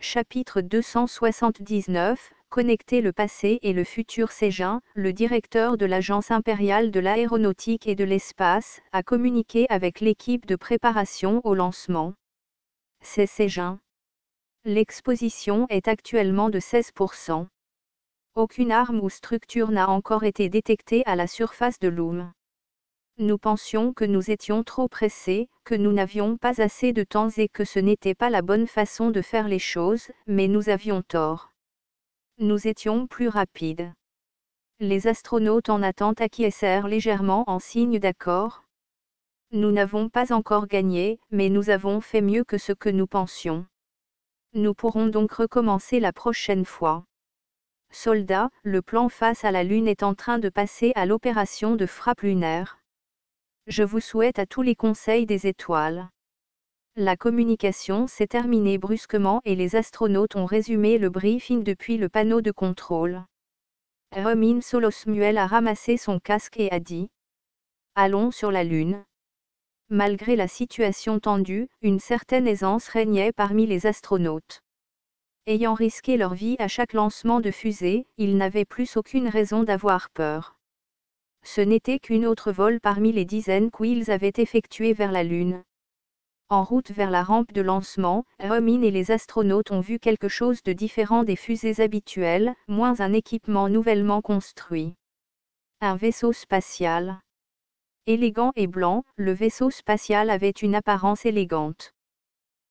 Chapitre 279, Connecter le passé et le futur. Ségin, le directeur de l'Agence impériale de l'aéronautique et de l'espace, a communiqué avec l'équipe de préparation au lancement. C'est Ségin. L'exposition est actuellement de 16%. Aucune arme ou structure n'a encore été détectée à la surface de Loom. Nous pensions que nous étions trop pressés, que nous n'avions pas assez de temps et que ce n'était pas la bonne façon de faire les choses, mais nous avions tort. Nous étions plus rapides. Les astronautes en attente acquiescèrent légèrement en signe d'accord. Nous n'avons pas encore gagné, mais nous avons fait mieux que ce que nous pensions. Nous pourrons donc recommencer la prochaine fois. Soldats, le plan face à la Lune est en train de passer à l'opération de frappe lunaire. Je vous souhaite à tous les conseils des étoiles. La communication s'est terminée brusquement et les astronautes ont résumé le briefing depuis le panneau de contrôle. Romin Solosmuel a ramassé son casque et a dit : Allons sur la Lune. Malgré la situation tendue, une certaine aisance régnait parmi les astronautes. Ayant risqué leur vie à chaque lancement de fusée, ils n'avaient plus aucune raison d'avoir peur. Ce n'était qu'un autre vol parmi les dizaines qu'ils avaient effectués vers la Lune. En route vers la rampe de lancement, Romin et les astronautes ont vu quelque chose de différent des fusées habituelles, moins un équipement nouvellement construit. Un vaisseau spatial. Élégant et blanc, le vaisseau spatial avait une apparence élégante.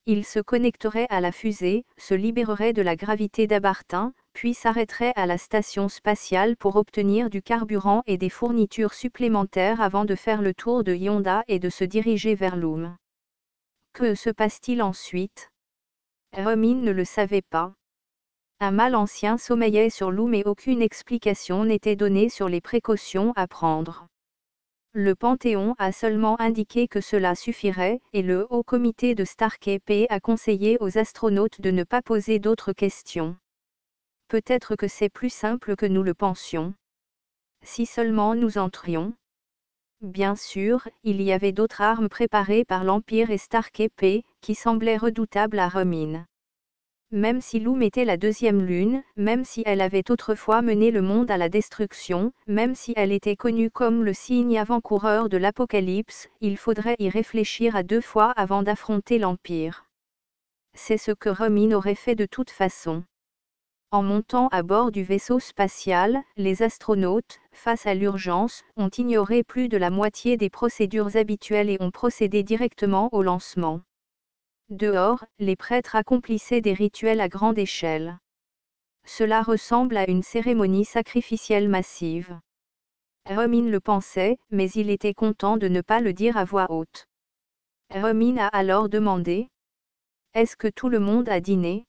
Il se connecterait à la fusée, se libérerait de la gravité d'Abartin, puis s'arrêterait à la station spatiale pour obtenir du carburant et des fournitures supplémentaires avant de faire le tour de Yonda et de se diriger vers Loom. Que se passe-t-il ensuite ? Romin ne le savait pas. Un mal ancien sommeillait sur Loom et aucune explication n'était donnée sur les précautions à prendre. Le Panthéon a seulement indiqué que cela suffirait, et le Haut Comité de Starship a conseillé aux astronautes de ne pas poser d'autres questions. Peut-être que c'est plus simple que nous le pensions. Si seulement nous entrions. Bien sûr, il y avait d'autres armes préparées par l'Empire et Starship, qui semblaient redoutables à Romin. Même si Loom était la deuxième lune, même si elle avait autrefois mené le monde à la destruction, même si elle était connue comme le signe avant-coureur de l'Apocalypse, il faudrait y réfléchir à deux fois avant d'affronter l'Empire. C'est ce que Romin aurait fait de toute façon. En montant à bord du vaisseau spatial, les astronautes, face à l'urgence, ont ignoré plus de la moitié des procédures habituelles et ont procédé directement au lancement. Dehors, les prêtres accomplissaient des rituels à grande échelle. Cela ressemble à une cérémonie sacrificielle massive. Romin le pensait, mais il était content de ne pas le dire à voix haute. Romin a alors demandé : Est-ce que tout le monde a dîné ?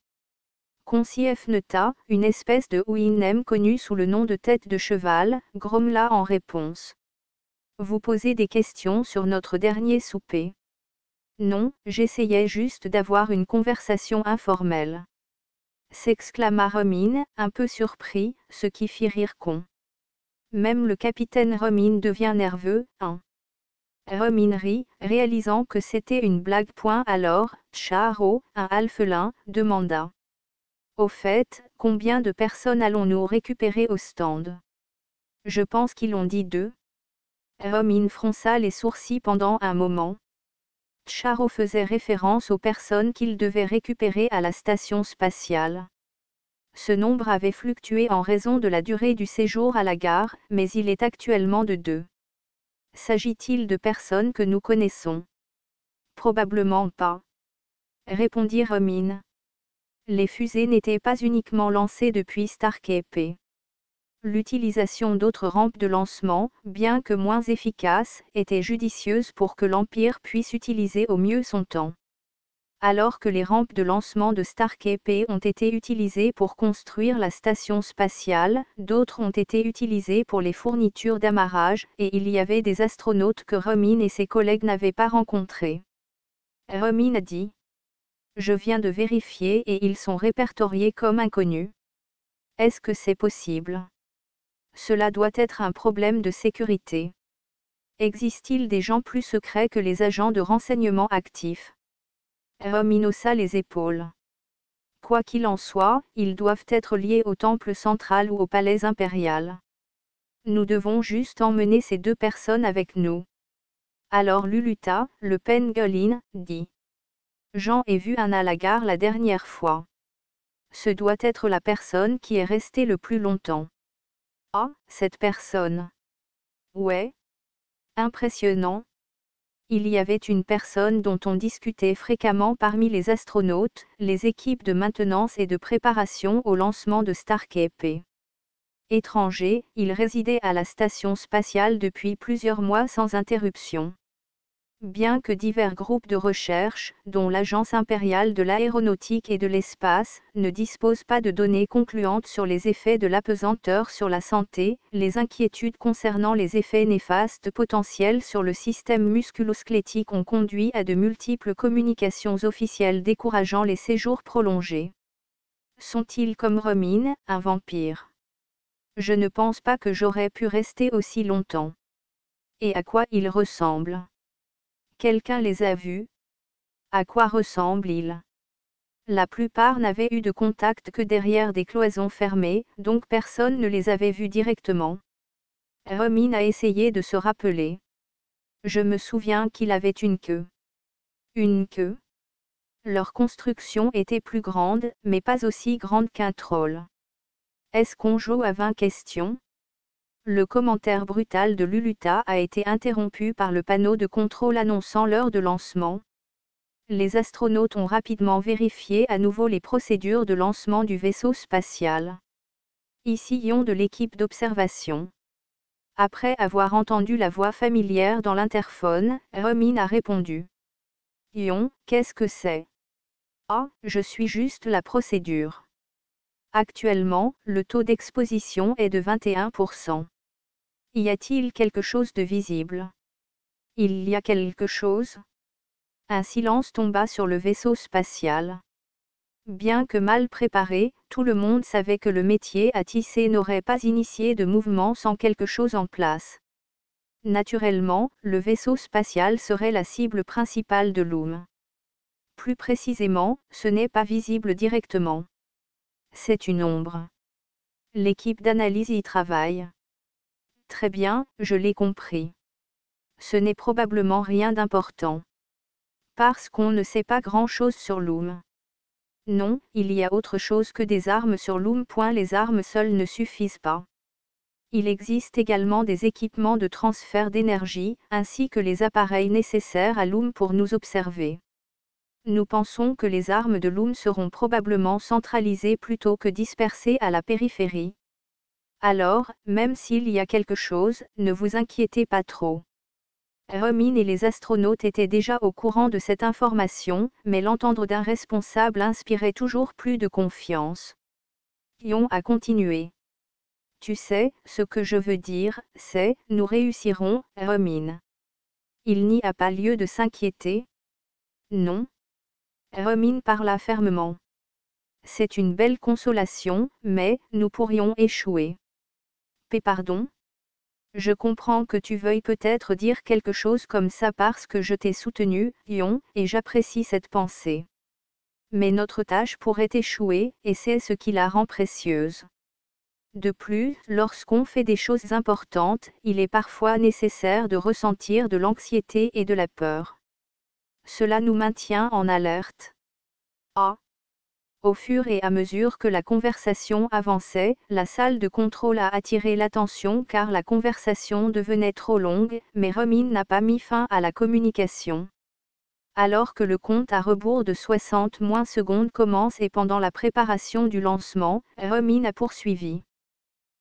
Concierge Neta, une espèce de Ouinem connue sous le nom de tête de cheval, grommela en réponse. Vous posez des questions sur notre dernier souper. Non, j'essayais juste d'avoir une conversation informelle. S'exclama Romin, un peu surpris, ce qui fit rire Con. Même le capitaine Romin devient nerveux, hein. Romin rit, réalisant que c'était une blague. Alors, Charo, un alphelin, demanda. Au fait, combien de personnes allons-nous récupérer au stand ? Je pense qu'ils ont dit 2. Romin fronça les sourcils pendant un moment. Charo faisait référence aux personnes qu'il devait récupérer à la station spatiale. Ce nombre avait fluctué en raison de la durée du séjour à la gare, mais il est actuellement de 2. S'agit-il de personnes que nous connaissons ? Probablement pas. Répondit Romin. Les fusées n'étaient pas uniquement lancées depuis Starship. L'utilisation d'autres rampes de lancement, bien que moins efficaces, était judicieuse pour que l'Empire puisse utiliser au mieux son temps. Alors que les rampes de lancement de Starship ont été utilisées pour construire la station spatiale, d'autres ont été utilisées pour les fournitures d'amarrage, et il y avait des astronautes que Romin et ses collègues n'avaient pas rencontrés. Romin a dit. Je viens de vérifier et ils sont répertoriés comme inconnus. Est-ce que c'est possible ? Cela doit être un problème de sécurité. Existe-t-il des gens plus secrets que les agents de renseignement actifs ? Romin haussa les épaules. Quoi qu'il en soit, ils doivent être liés au temple central ou au palais impérial. Nous devons juste emmener ces 2 personnes avec nous. Alors Luluta, le pangolin, dit. J'en ai vu un à la gare la dernière fois. Ce doit être la personne qui est restée le plus longtemps. Ah, cette personne. Ouais. Impressionnant. Il y avait une personne dont on discutait fréquemment parmi les astronautes, les équipes de maintenance et de préparation au lancement de Starship. Étranger, il résidait à la station spatiale depuis plusieurs mois sans interruption. Bien que divers groupes de recherche, dont l'Agence impériale de l'aéronautique et de l'espace, ne disposent pas de données concluantes sur les effets de l'apesanteur sur la santé, les inquiétudes concernant les effets néfastes potentiels sur le système musculo-squelettique ont conduit à de multiples communications officielles décourageant les séjours prolongés. Sont-ils comme Romine, un vampire? Je ne pense pas que j'aurais pu rester aussi longtemps. Et à quoi ils ressemblent? Quelqu'un les a vus? À quoi ressemblent-ils? La plupart n'avaient eu de contact que derrière des cloisons fermées, donc personne ne les avait vus directement. Romine a essayé de se rappeler. Je me souviens qu'il avait une queue. Une queue? Leur construction était plus grande, mais pas aussi grande qu'un troll. Est-ce qu'on joue à 20 questions? Le commentaire brutal de Luluta a été interrompu par le panneau de contrôle annonçant l'heure de lancement. Les astronautes ont rapidement vérifié à nouveau les procédures de lancement du vaisseau spatial. Ici Ion de l'équipe d'observation. Après avoir entendu la voix familière dans l'interphone, Romine a répondu. Ion, qu'est-ce que c'est? Ah, je suis juste la procédure. Actuellement, le taux d'exposition est de 21%. Y a-t-il quelque chose de visible? Il y a quelque chose? Un silence tomba sur le vaisseau spatial. Bien que mal préparé, tout le monde savait que le métier à tisser n'aurait pas initié de mouvement sans quelque chose en place. Naturellement, le vaisseau spatial serait la cible principale de Loom. Plus précisément, ce n'est pas visible directement. C'est une ombre. L'équipe d'analyse y travaille. Très bien, je l'ai compris. Ce n'est probablement rien d'important. Parce qu'on ne sait pas grand-chose sur Loom. Non, il y a autre chose que des armes sur Loom. Les armes seules ne suffisent pas. Il existe également des équipements de transfert d'énergie, ainsi que les appareils nécessaires à Loom pour nous observer. Nous pensons que les armes de Loom seront probablement centralisées plutôt que dispersées à la périphérie. Alors, même s'il y a quelque chose, ne vous inquiétez pas trop. Romine et les astronautes étaient déjà au courant de cette information, mais l'entendre d'un responsable inspirait toujours plus de confiance. Ion a continué. Tu sais, ce que je veux dire, c'est, nous réussirons, Romine. Il n'y a pas lieu de s'inquiéter? Non. Romine parla fermement. C'est une belle consolation, mais, nous pourrions échouer. Pardon? Je comprends que tu veuilles peut-être dire quelque chose comme ça parce que je t'ai soutenu, Ion, et j'apprécie cette pensée. Mais notre tâche pourrait échouer, et c'est ce qui la rend précieuse. De plus, lorsqu'on fait des choses importantes, il est parfois nécessaire de ressentir de l'anxiété et de la peur. Cela nous maintient en alerte. Ah! Au fur et à mesure que la conversation avançait, la salle de contrôle a attiré l'attention car la conversation devenait trop longue, mais Romine n'a pas mis fin à la communication. Alors que le compte à rebours de 60 secondes commence et pendant la préparation du lancement, Romine a poursuivi.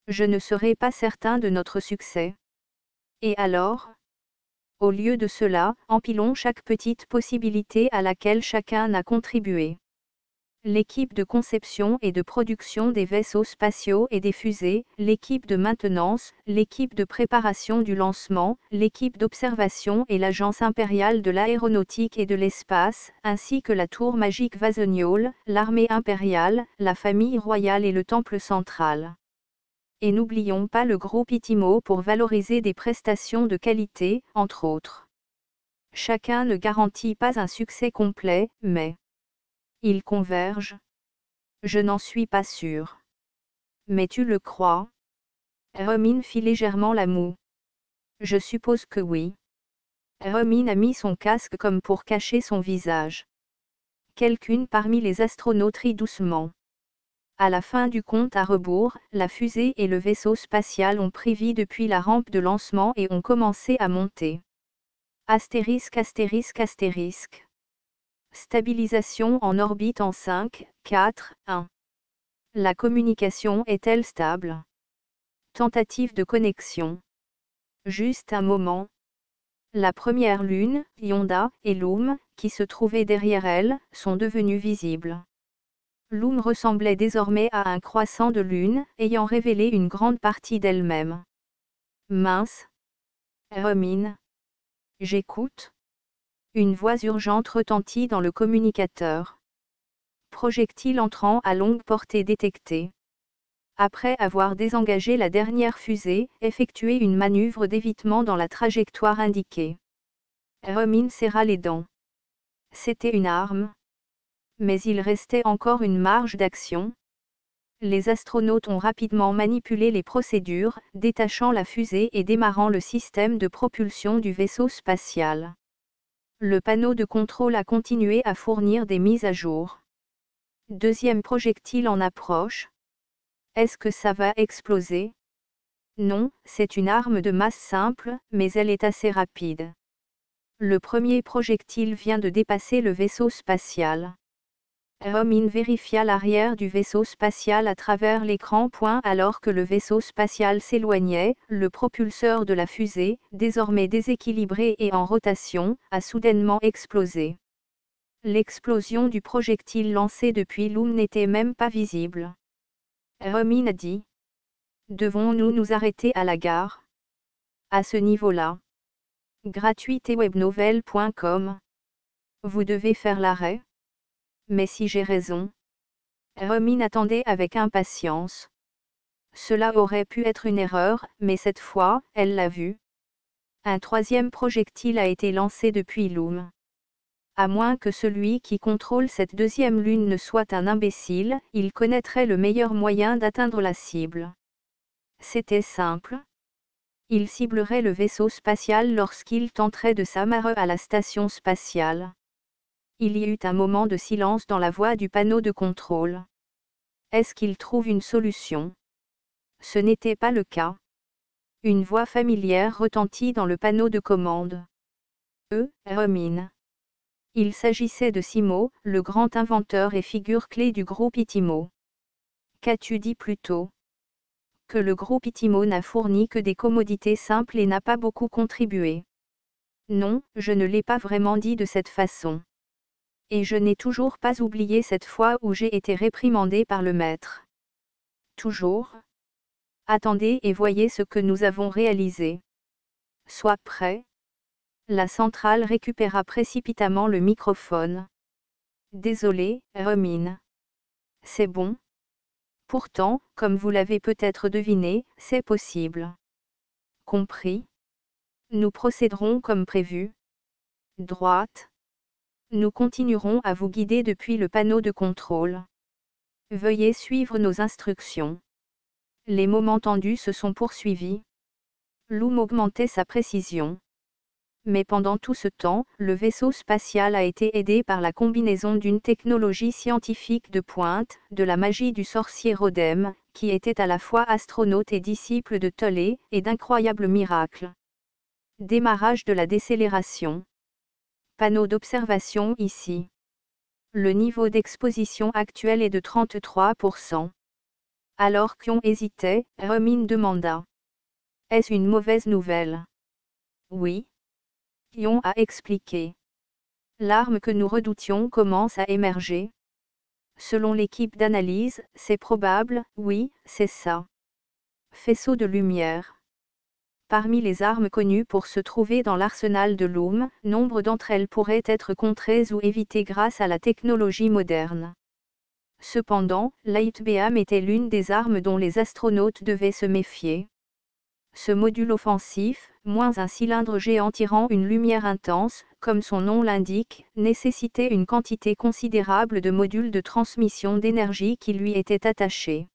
Je ne serai pas certain de notre succès. Et alors? Au lieu de cela, empilons chaque petite possibilité à laquelle chacun a contribué. L'équipe de conception et de production des vaisseaux spatiaux et des fusées, l'équipe de maintenance, l'équipe de préparation du lancement, l'équipe d'observation et l'Agence impériale de l'aéronautique et de l'espace, ainsi que la tour magique Vasognol, l'armée impériale, la famille royale et le temple central. Et n'oublions pas le groupe Itimo pour valoriser des prestations de qualité, entre autres. Chacun ne garantit pas un succès complet, mais ils convergent. Je n'en suis pas sûr. Mais tu le crois? Romin fit légèrement la moue. Je suppose que oui. Romin a mis son casque comme pour cacher son visage. Quelqu'une parmi les astronautes rit doucement. À la fin du compte à rebours, la fusée et le vaisseau spatial ont pris vie depuis la rampe de lancement et ont commencé à monter. Astérisque astérisque astérisque. Stabilisation en orbite en 5, 4, 1. La communication est-elle stable? Tentative de connexion. Juste un moment. La première lune, Yonda, et Loom, qui se trouvaient derrière elle, sont devenues visibles. Loom ressemblait désormais à un croissant de lune, ayant révélé une grande partie d'elle-même. Mince. Romin. J'écoute. Une voix urgente retentit dans le communicateur. Projectile entrant à longue portée détecté. Après avoir désengagé la dernière fusée, effectuez une manœuvre d'évitement dans la trajectoire indiquée. Romin serra les dents. C'était une arme. Mais il restait encore une marge d'action. Les astronautes ont rapidement manipulé les procédures, détachant la fusée et démarrant le système de propulsion du vaisseau spatial. Le panneau de contrôle a continué à fournir des mises à jour. Deuxième projectile en approche. Est-ce que ça va exploser? Non, c'est une arme de masse simple, mais elle est assez rapide. Le premier projectile vient de dépasser le vaisseau spatial. Romin vérifia l'arrière du vaisseau spatial à travers l'écran. Alors que le vaisseau spatial s'éloignait, le propulseur de la fusée, désormais déséquilibré et en rotation, a soudainement explosé. L'explosion du projectile lancé depuis Loom n'était même pas visible. Romin a dit. Devons-nous nous arrêter à la gare? À ce niveau-là. Gratuitewebnovel.com. Vous devez faire l'arrêt? Mais si j'ai raison. Romin attendait avec impatience. Cela aurait pu être une erreur, mais cette fois, elle l'a vu. Un troisième projectile a été lancé depuis Loom. À moins que celui qui contrôle cette deuxième lune ne soit un imbécile, il connaîtrait le meilleur moyen d'atteindre la cible. C'était simple. Il ciblerait le vaisseau spatial lorsqu'il tenterait de s'amarrer à la station spatiale. Il y eut un moment de silence dans la voix du panneau de contrôle. Est-ce qu'il trouve une solution? Ce n'était pas le cas. Une voix familière retentit dans le panneau de commande. Romin. Il s'agissait de Simo, le grand inventeur et figure clé du groupe Itimo. Qu'as-tu dit plus tôt? Que le groupe Itimo n'a fourni que des commodités simples et n'a pas beaucoup contribué. Non, je ne l'ai pas vraiment dit de cette façon. Et je n'ai toujours pas oublié cette fois où j'ai été réprimandé par le maître. Toujours? Attendez et voyez ce que nous avons réalisé. Sois prêt. La centrale récupéra précipitamment le microphone. Désolé, Romin. C'est bon. Pourtant, comme vous l'avez peut-être deviné, c'est possible. Compris? Nous procéderons comme prévu. Droite. Nous continuerons à vous guider depuis le panneau de contrôle. Veuillez suivre nos instructions. Les moments tendus se sont poursuivis. Loom augmentait sa précision. Mais pendant tout ce temps, le vaisseau spatial a été aidé par la combinaison d'une technologie scientifique de pointe, de la magie du sorcier Rodem, qui était à la fois astronaute et disciple de Tollé, et d'incroyables miracles. Démarrage de la décélération. Panneau d'observation ici. Le niveau d'exposition actuel est de 33%. Alors qu'on hésitait, Romin demanda. Est-ce une mauvaise nouvelle? Oui. Yon a expliqué. L'arme que nous redoutions commence à émerger. Selon l'équipe d'analyse, c'est probable, oui, c'est ça. Faisceau de lumière. Parmi les armes connues pour se trouver dans l'arsenal de Loom, nombre d'entre elles pourraient être contrées ou évitées grâce à la technologie moderne. Cependant, l'Ightbeam était l'une des armes dont les astronautes devaient se méfier. Ce module offensif, moins un cylindre géant tirant une lumière intense, comme son nom l'indique, nécessitait une quantité considérable de modules de transmission d'énergie qui lui étaient attachés.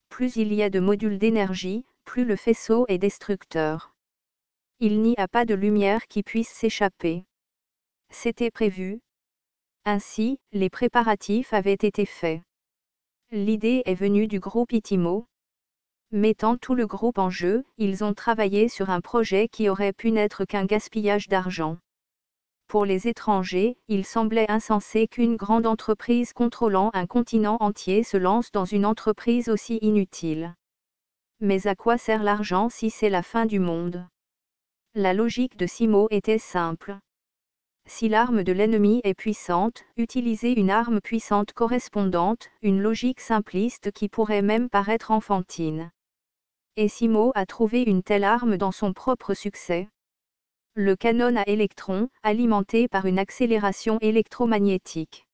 Plus il y a de modules d'énergie, plus le faisceau est destructeur. Il n'y a pas de lumière qui puisse s'échapper. C'était prévu. Ainsi, les préparatifs avaient été faits. L'idée est venue du groupe Itimo. Mettant tout le groupe en jeu, ils ont travaillé sur un projet qui aurait pu n'être qu'un gaspillage d'argent. Pour les étrangers, il semblait insensé qu'une grande entreprise contrôlant un continent entier se lance dans une entreprise aussi inutile. Mais à quoi sert l'argent si c'est la fin du monde? La logique de Simo était simple. Si l'arme de l'ennemi est puissante, utilisez une arme puissante correspondante, une logique simpliste qui pourrait même paraître enfantine. Et Simo a trouvé une telle arme dans son propre succès. Le canon à électrons, alimenté par une accélération électromagnétique.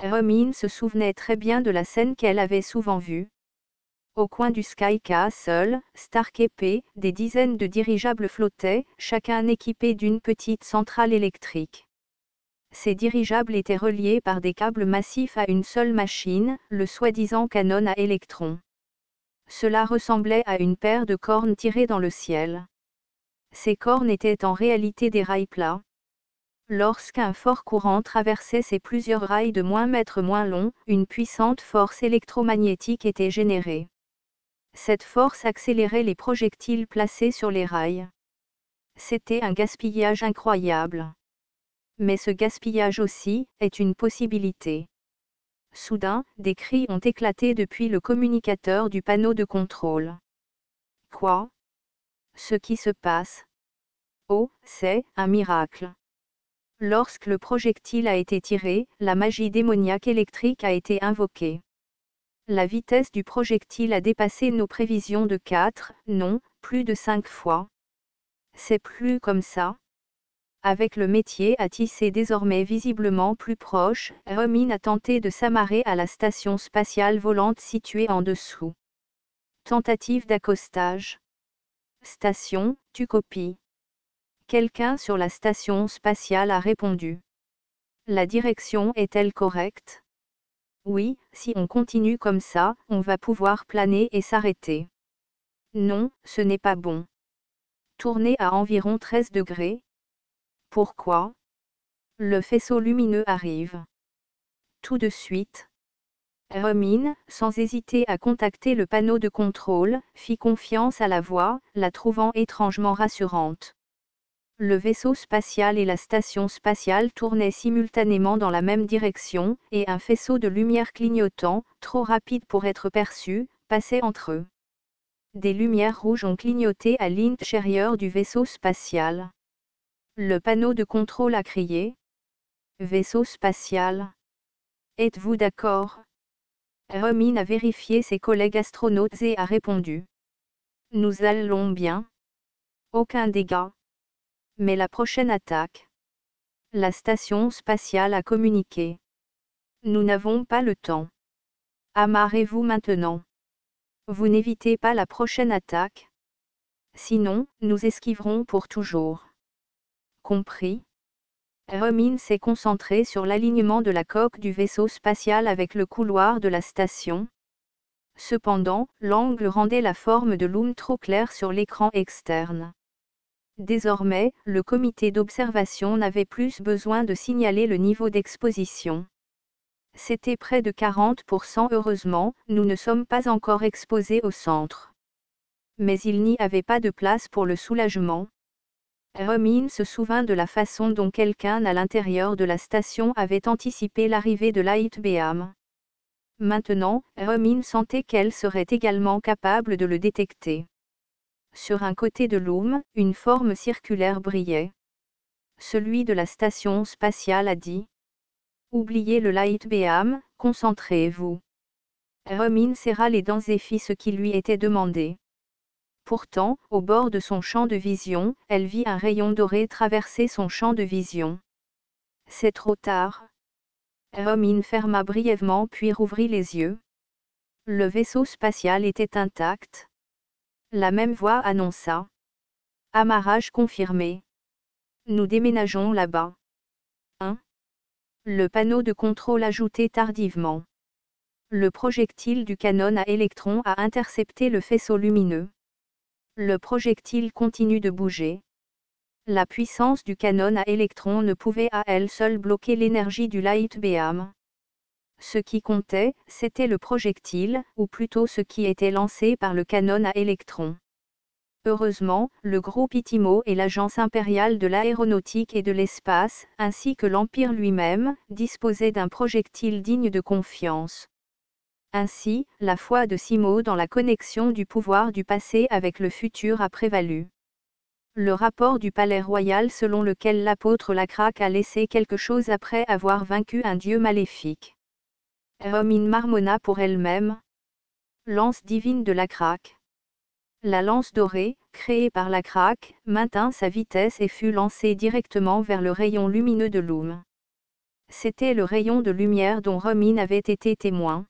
Romine se souvenait très bien de la scène qu'elle avait souvent vue. Au coin du Sky Castle, Stark épais, des dizaines de dirigeables flottaient, chacun équipé d'une petite centrale électrique. Ces dirigeables étaient reliés par des câbles massifs à une seule machine, le soi-disant canon à électrons. Cela ressemblait à une paire de cornes tirées dans le ciel. Ces cornes étaient en réalité des rails plats. Lorsqu'un fort courant traversait ces plusieurs rails de mètres moins longs, une puissante force électromagnétique était générée. Cette force accélérait les projectiles placés sur les rails. C'était un gaspillage incroyable. Mais ce gaspillage aussi est une possibilité. Soudain, des cris ont éclaté depuis le communicateur du panneau de contrôle. Quoi? Ce qui se passe. Oh, c'est un miracle. Lorsque le projectile a été tiré, la magie démoniaque électrique a été invoquée. La vitesse du projectile a dépassé nos prévisions de 4, non, plus de 5 fois. C'est plus comme ça. Avec le métier à tisser désormais visiblement plus proche, Romine a tenté de s'amarrer à la station spatiale volante située en dessous. Tentative d'accostage. Station, tu copies. Quelqu'un sur la station spatiale a répondu. La direction est-elle correcte? Oui, si on continue comme ça, on va pouvoir planer et s'arrêter. Non, ce n'est pas bon. Tournez à environ 13 degrés. Pourquoi? Le faisceau lumineux arrive. Tout de suite. Romine, sans hésiter à contacter le panneau de contrôle, fit confiance à la voix, la trouvant étrangement rassurante. Le vaisseau spatial et la station spatiale tournaient simultanément dans la même direction, et un faisceau de lumière clignotant, trop rapide pour être perçu, passait entre eux. Des lumières rouges ont clignoté à l'intérieur du vaisseau spatial. Le panneau de contrôle a crié. Vaisseau spatial. Êtes-vous d'accord? Romine a vérifié ses collègues astronautes et a répondu. Nous allons bien. Aucun dégât. Mais la prochaine attaque. La station spatiale a communiqué. Nous n'avons pas le temps. Amarrez-vous maintenant. Vous n'évitez pas la prochaine attaque. Sinon, nous esquiverons pour toujours. Compris? Romine s'est concentré sur l'alignement de la coque du vaisseau spatial avec le couloir de la station. Cependant, l'angle rendait la forme de Loom trop claire sur l'écran externe. Désormais, le comité d'observation n'avait plus besoin de signaler le niveau d'exposition. C'était près de 40%. Heureusement, nous ne sommes pas encore exposés au centre. Mais il n'y avait pas de place pour le soulagement. Romine se souvint de la façon dont quelqu'un à l'intérieur de la station avait anticipé l'arrivée de Lightbeam. Maintenant, Romine sentait qu'elle serait également capable de le détecter. Sur un côté de Loom, une forme circulaire brillait. Celui de la station spatiale a dit. Oubliez le Lightbeam, concentrez-vous. Romine serra les dents et fit ce qui lui était demandé. Pourtant, au bord de son champ de vision, elle vit un rayon doré traverser son champ de vision. C'est trop tard. Romine ferma brièvement puis rouvrit les yeux. Le vaisseau spatial était intact. La même voix annonça. Amarrage confirmé. Nous déménageons là-bas. 1. Le panneau de contrôle ajouté tardivement. Le projectile du canon à électrons a intercepté le faisceau lumineux. Le projectile continue de bouger. La puissance du canon à électrons ne pouvait à elle seule bloquer l'énergie du light beam. Ce qui comptait, c'était le projectile, ou plutôt ce qui était lancé par le canon à électrons. Heureusement, le groupe ITIMO et l'Agence impériale de l'aéronautique et de l'espace, ainsi que l'Empire lui-même, disposaient d'un projectile digne de confiance. Ainsi, la foi de Simo dans la connexion du pouvoir du passé avec le futur a prévalu. Le rapport du palais royal selon lequel l'apôtre Lacraque a laissé quelque chose après avoir vaincu un dieu maléfique. Romine marmonna pour elle-même. Lance divine de Lacraque. La lance dorée, créée par Lacraque, maintint sa vitesse et fut lancée directement vers le rayon lumineux de Loom. C'était le rayon de lumière dont Romine avait été témoin.